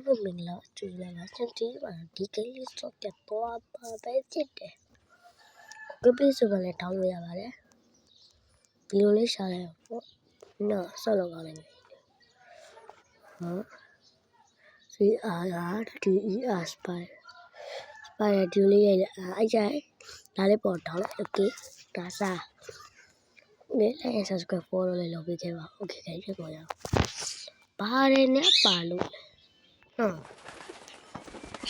မင်္ဂလာကျူလာပါချန်တီပါဒီကိလေးစော့တက်တော့ပါပဲဖြစ်တယ်ကပိစုကလည်းတောင်းလို့ရပါတယ်ဒီလိုလေးရှာလိုက်ပေါ့နော်ဆော့လောက်ကောင်းနေပြီဟုတ်CRR DER Spire ဒီလေးရဲ့အဲ့ကြိုင်ဒါလေးပေါ်တောင်းလိုက် okay ဒါစားလေးလိုက် subscribe follow လေးလုပ်ပေးခဲ့ပါ okay ခိုင်းဖြစ်ပေါ်ရအောင်ပါတယ်နဲ့ပါလို့ဟုတ်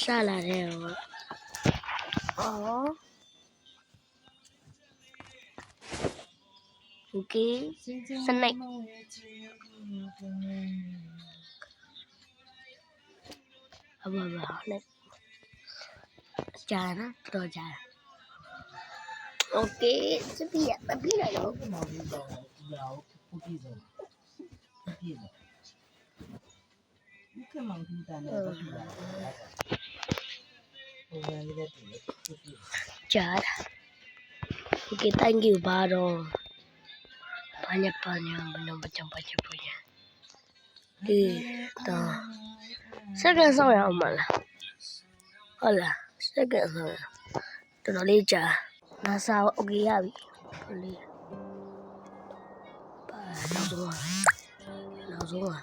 ရှာလာတယ်ဟောအော် okay စနိတ်အဘဘာနဲ့ကြာနာတော့ကြာ okay စပီးရမပြီးလိုက်တော့ကြာ okay thank you ဘာတော့ဘာညပါညာဘယ်လိုမချမ်းပါချင်ဘူးညာဒီတော့စက္ကန့်ဆောင်ရအောင်မလားဟုတ်လားစက္ကန့်ဆောင်ရတော်တော်လေးကြာနာစာโอเคရပြီဟုတ်လေပါနောက်ဆုံး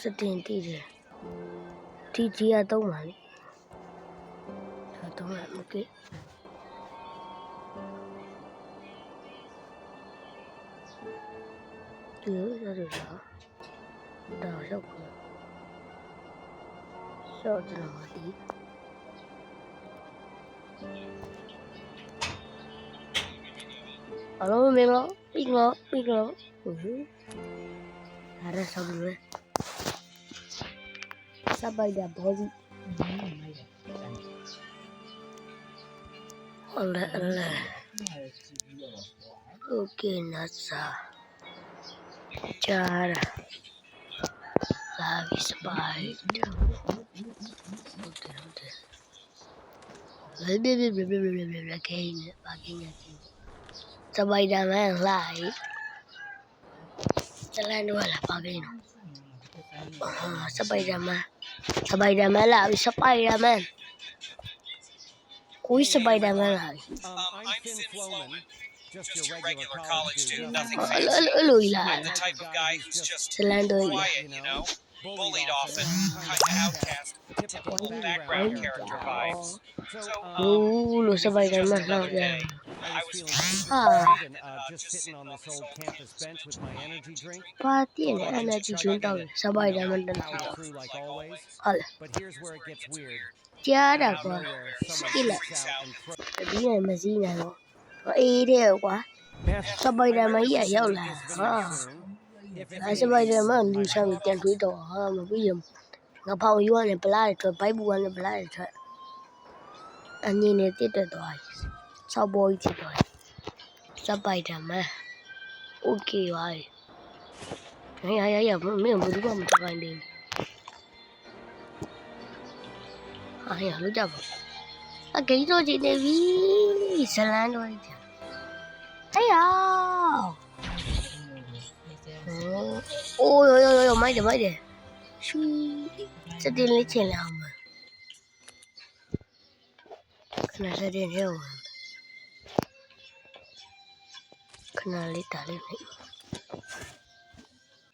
စတင်တည်တယ်ဒီကြီးကတော့ပါလေတော့โอเคဒီလိုရတော့တော့ရောက်ပါဆော့တော့ဒီအလုံးမင်းလို့ပြီးလို့ဟုတ်အားရဆောက်လို့စပိုက်တာဘောကြီးဟုတ်လားโอเคနာစာကြာလာပြီစပိုက်ဟုတ်တယ်လေကိန်းပါကိန်းစပိုက်ဒါမန်လိုက်တလန်တော့လာပါကိန်းစပိုက်ဒါမန်လာပြီစပိုက်ဒါမန်ကိုစပိုက်ဒါမန်လာပြီ Just your regular college student, nothing I'm the type of guy who's just quiet, you know, bullied often, kind of outcast, typical background character vibes. So, Spider-Man I was just sitting on this old campus bench with my energy drink. Party and energy drink out. Spider-Man Through like always. But here's where it gets weird. Chiara qua. Skilla. Dia masih nalo. Dia qua. Spider-Man yaရောက်လာဟာSpider-Man လူဆောင်ပြန်တွေးတော့ဟာမပြီးရင်ငါဖောင်ယူရတယ်ဗလားတွေထွက်ဘိုက်ဘူးကလည်းဗလားတွေထွက်အငင်းနဲ့တက်သွားပြီ၆ဘောကြီးဖြစ်သွားတယ်Spider-Man okay ပါရမင်းဘယ်သူမှမတကိုင်းသေးဘူးဟာလို့ကြပါအဂိမ်းတော့ကြည့်နေပြီဇလန်းတော့ကြ哎呀！哦哟，慢点，嘘，这点里钱了吗？可能这点有，可能里打里没。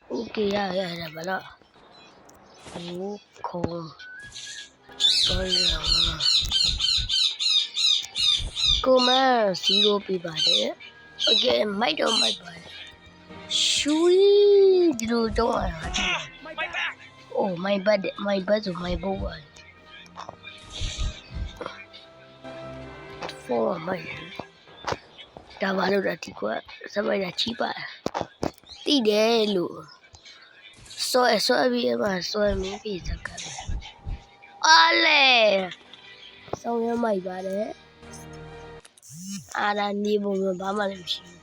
OK 呀，不了，悟空，所以啊，哥们，0比8的。Okay, my bad. Sweet, you don't. Oh, my bad, my boy. For my. Tawalo dati ko, sabay na chipa. Tidelo. So mi pizza ka. Ale. So my bad. အာရနေပုံမျိုးဘာမှလည်းမရှိဘူး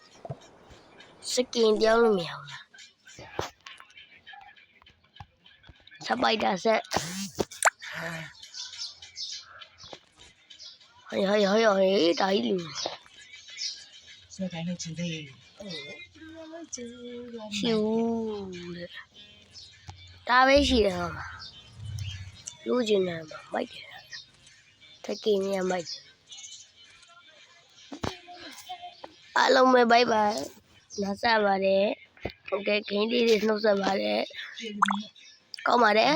စကင်ပြောင်းလို့မရဘူးလားစပိုက်တာဆက်ဟေးဒါကြီးလူ所以赶紧准备。ရှိဘူးတဲ့ဒါပဲရှိတယ်ဟာလူကျင်တယ်မိုက်တယ်တကင်းရမိုက်အားလုံးပဲဘိုင်ဘိုင်နားဆက်ပါတယ်ဟုတ်ကဲ့ဂိမ်းလေးတွေနှုတ်ဆက်ပါတယ်ကောင်းပါတယ်